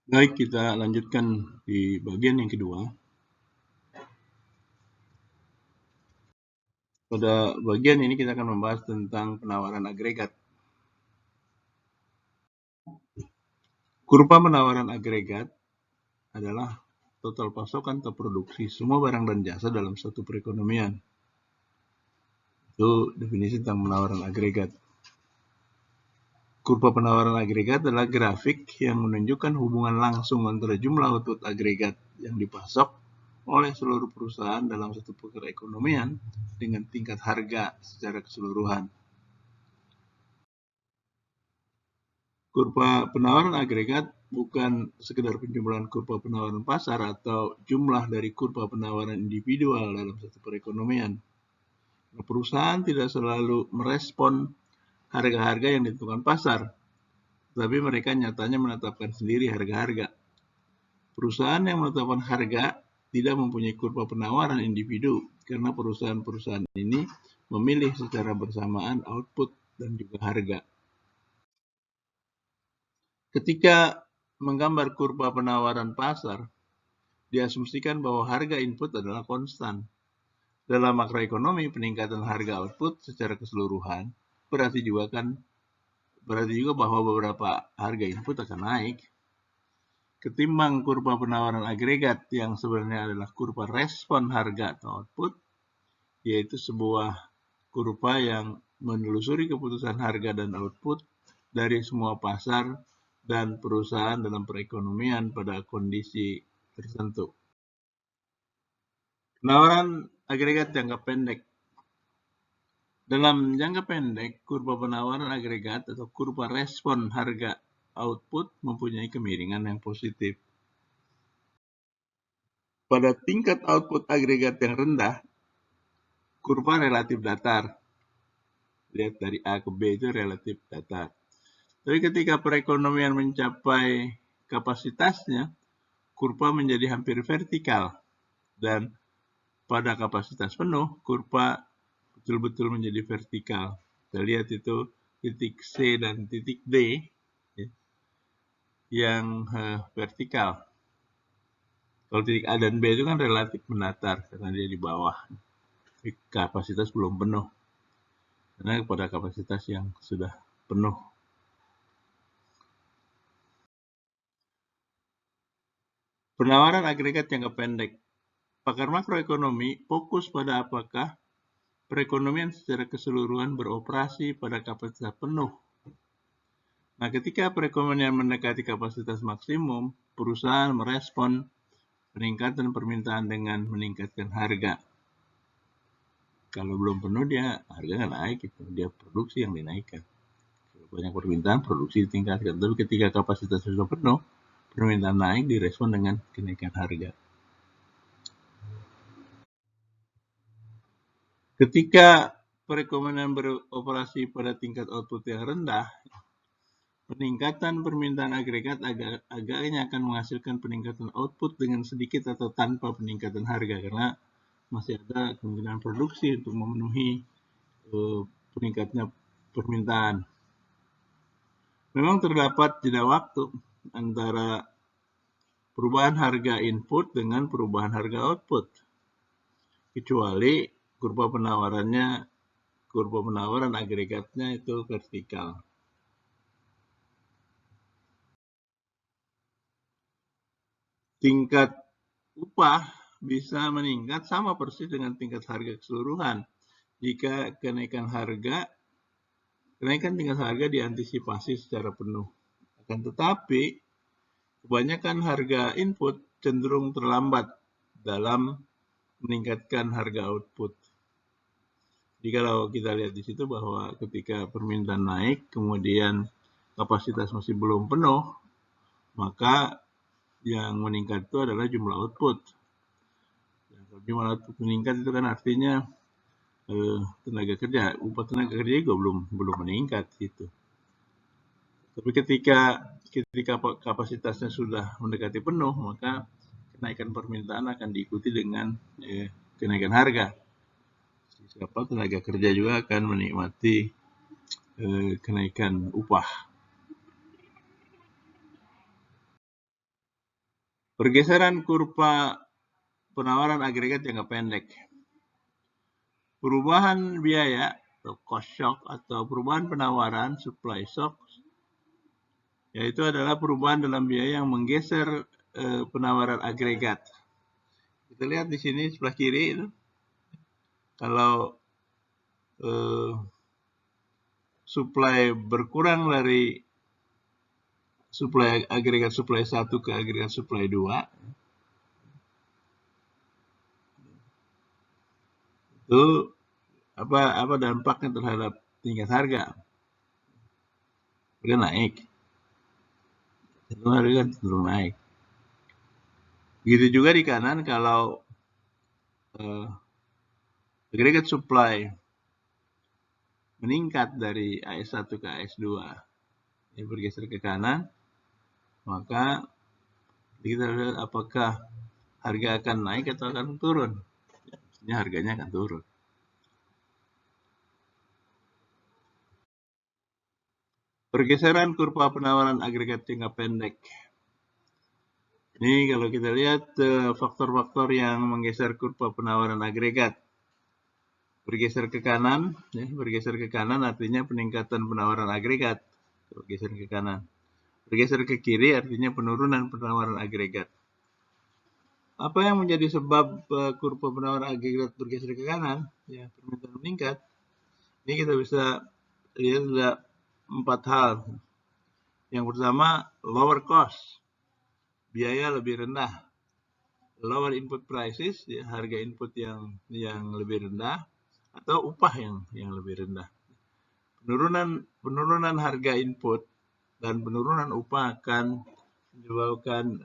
Baik, kita lanjutkan di bagian yang kedua. Pada bagian ini kita akan membahas tentang penawaran agregat. Kurva penawaran agregat adalah total pasokan atau produksi semua barang dan jasa dalam suatu perekonomian. Itu definisi tentang penawaran agregat. Kurva penawaran agregat adalah grafik yang menunjukkan hubungan langsung antara jumlah output agregat yang dipasok oleh seluruh perusahaan dalam satu perekonomian dengan tingkat harga secara keseluruhan. Kurva penawaran agregat bukan sekedar penjumlahan kurva penawaran pasar atau jumlah dari kurva penawaran individual dalam satu perekonomian. Perusahaan tidak selalu merespon harga-harga yang ditentukan pasar, tapi mereka nyatanya menetapkan sendiri harga-harga. Perusahaan yang menetapkan harga tidak mempunyai kurva penawaran individu karena perusahaan-perusahaan ini memilih secara bersamaan output dan juga harga. Ketika menggambar kurva penawaran pasar, diasumsikan bahwa harga input adalah konstan. Dalam makroekonomi, peningkatan harga output secara keseluruhan berarti juga bahwa beberapa harga input akan naik. Ketimbang kurva penawaran agregat yang sebenarnya adalah kurva respon harga atau output, yaitu sebuah kurva yang menelusuri keputusan harga dan output dari semua pasar dan perusahaan dalam perekonomian pada kondisi tertentu. Penawaran agregat jangka pendek. Dalam jangka pendek, kurva penawaran agregat atau kurva respon harga output mempunyai kemiringan yang positif. Pada tingkat output agregat yang rendah, kurva relatif datar. Lihat dari A ke B itu relatif datar. Tapi ketika perekonomian mencapai kapasitasnya, kurva menjadi hampir vertikal. Dan pada kapasitas penuh, kurva betul-betul menjadi vertikal. Kita lihat itu titik C dan titik D ya, yang vertikal. Kalau titik A dan B itu kan relatif mendatar karena dia di bawah. Kapasitas belum penuh. Karena pada kapasitas yang sudah penuh. Penawaran agregat jangka pendek. Pakar makroekonomi fokus pada apakah perekonomian secara keseluruhan beroperasi pada kapasitas penuh. Nah, ketika perekonomian mendekati kapasitas maksimum, perusahaan merespon peningkatan permintaan dengan meningkatkan harga. Kalau belum penuh, dia harganya naik, gitu. Dia produksi yang dinaikkan. Kalau banyak permintaan, produksi ditingkatkan. Tapi ketika kapasitas sudah penuh, permintaan naik direspon dengan kenaikan harga. Ketika perekonomian beroperasi pada tingkat output yang rendah, peningkatan permintaan agregat agaknya akan menghasilkan peningkatan output dengan sedikit atau tanpa peningkatan harga karena masih ada kemungkinan produksi untuk memenuhi peningkatnya permintaan. Memang terdapat jeda waktu antara perubahan harga input dengan perubahan harga output. Kecuali kurva penawaran agregatnya itu vertikal. Tingkat upah bisa meningkat sama persis dengan tingkat harga keseluruhan. Jika kenaikan tingkat harga diantisipasi secara penuh. Akan tetapi, kebanyakan harga input cenderung terlambat dalam meningkatkan harga output. Jadi kalau kita lihat di situ bahwa ketika permintaan naik, kemudian kapasitas masih belum penuh, maka yang meningkat itu adalah jumlah output. Kalau jumlah output meningkat itu kan artinya tenaga kerja, upah tenaga kerja juga belum meningkat gitu. Tapi ketika kapasitasnya sudah mendekati penuh, maka kenaikan permintaan akan diikuti dengan kenaikan harga. Siapa tenaga kerja juga akan menikmati kenaikan upah. Pergeseran kurva penawaran agregat jangka pendek. Perubahan biaya atau cost shock atau perubahan penawaran supply shock, yaitu adalah perubahan dalam biaya yang menggeser penawaran agregat. Kita lihat di sini sebelah kiri itu, kalau supply berkurang dari supply agregat supply 1 ke agregat supply 2, itu apa dampaknya terhadap tingkat harga? Harga naik. Harga cenderung naik. Begitu juga di kanan, kalau agregat supply meningkat dari AS1 ke AS2, ini bergeser ke kanan, maka kita lihat apakah harga akan naik atau akan turun. Ini harganya akan turun. Pergeseran kurva penawaran agregat jangka pendek. Ini kalau kita lihat faktor-faktor yang menggeser kurva penawaran agregat. Bergeser ke kanan, ya, bergeser ke kanan artinya peningkatan penawaran agregat. Bergeser ke kanan. Bergeser ke kiri artinya penurunan penawaran agregat. Apa yang menjadi sebab kurva penawaran agregat bergeser ke kanan? Ya, permintaan meningkat. Ini kita bisa lihat ada 4 hal. Yang pertama, lower cost, biaya lebih rendah. Lower input prices, ya, harga input yang lebih rendah, atau upah yang lebih rendah. Penurunan harga input dan penurunan upah akan menyebabkan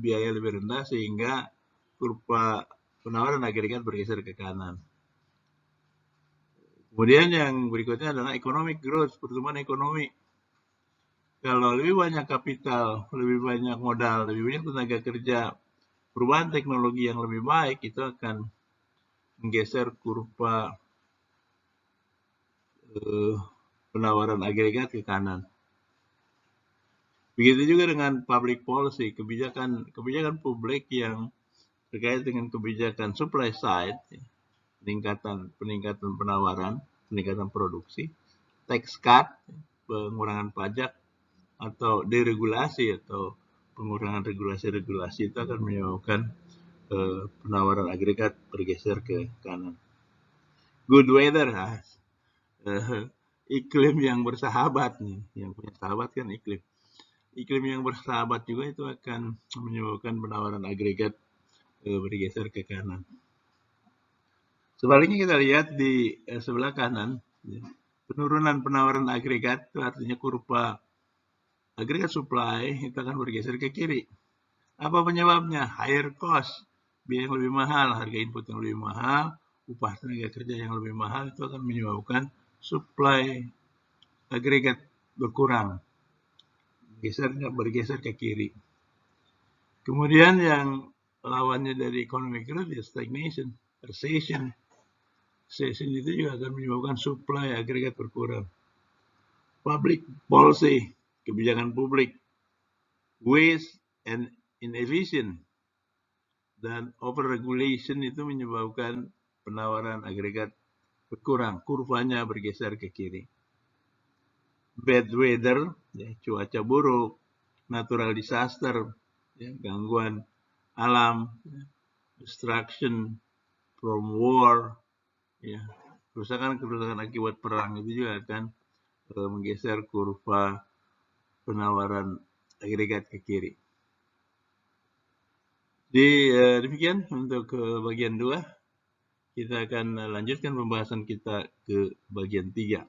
biaya lebih rendah, sehingga kurva penawaran agregat bergeser ke kanan. Kemudian yang berikutnya adalah economic growth, pertumbuhan ekonomi. Kalau lebih banyak kapital, lebih banyak modal, lebih banyak tenaga kerja, perubahan teknologi yang lebih baik, itu akan menggeser kurva penawaran agregat ke kanan. Begitu juga dengan public policy, kebijakan publik yang terkait dengan kebijakan supply side, peningkatan penawaran, peningkatan produksi, tax cut, pengurangan pajak, atau deregulasi atau pengurangan regulasi itu akan menyebabkan penawaran agregat bergeser ke kanan. Good weather, iklim yang bersahabat nih, yang punya sahabat kan iklim. Iklim yang bersahabat juga itu akan menyebabkan penawaran agregat bergeser ke kanan. Sebaliknya kita lihat di sebelah kanan, penurunan penawaran agregat itu artinya kurva agregat supply itu akan bergeser ke kiri. Apa penyebabnya? Higher cost, biaya yang lebih mahal, harga input yang lebih mahal, upah tenaga kerja yang lebih mahal, itu akan menyebabkan supply agregat berkurang, bergeser ke kiri. Kemudian yang lawannya dari economic growth ya stagnation, recession. Recession itu juga akan menyebabkan supply agregat berkurang. Public policy, kebijakan publik, waste and inefficient, dan over-regulation itu menyebabkan penawaran agregat berkurang, kurvanya bergeser ke kiri. Bad weather, ya, cuaca buruk, natural disaster, ya, gangguan alam, ya, destruction from war, ya, kerusakan akibat perang itu juga akan menggeser kurva penawaran agregat ke kiri. Jadi demikian untuk bagian 2. Kita akan lanjutkan pembahasan kita ke bagian 3.